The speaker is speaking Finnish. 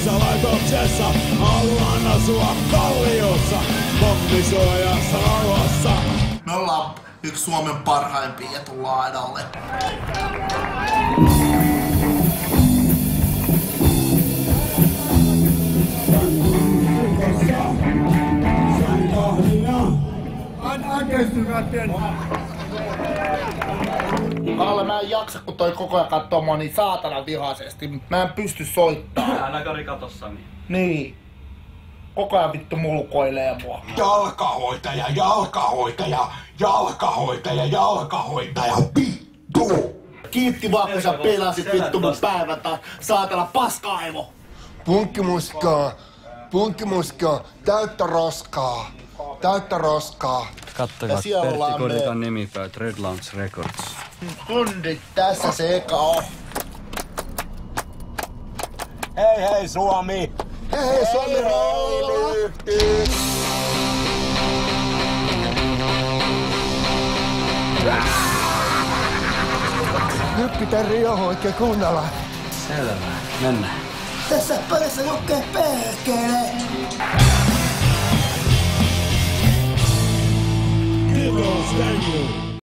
Missä laitoksessa haluan asua kalliossa, pommisuojassa rauhassa. Me ollaan yksi Suomen parhaimpia etulaidalle. Kalle, mä en jaksa, kun toi koko ajan kattoo mua niin saatana vihaisesti. Mä en pysty soittamaan. Älä kari katossani. Niin. Koko ajan vittu mulkoilee mua. Jalkahoitaja, jalkahoitaja, jalkahoitaja, jalkahoitaja, vittu! Kiitti vaan, kun sä pelasit vittu mun päivän taas. Saatana paska-aivo. Punkkimuskaa, täyttä roskaa, täyttä roskaa. Kattokaa, Pertti Kodikan nimipäät Red Lounge Records. Kundit, tässä se eka on. Hei Suomi! Hei Suomi rooli! Nyt pitää rioho oikein kuunnella. Selvä, mennään. Tässä pöydässä lukee perkele. Give us, thank you.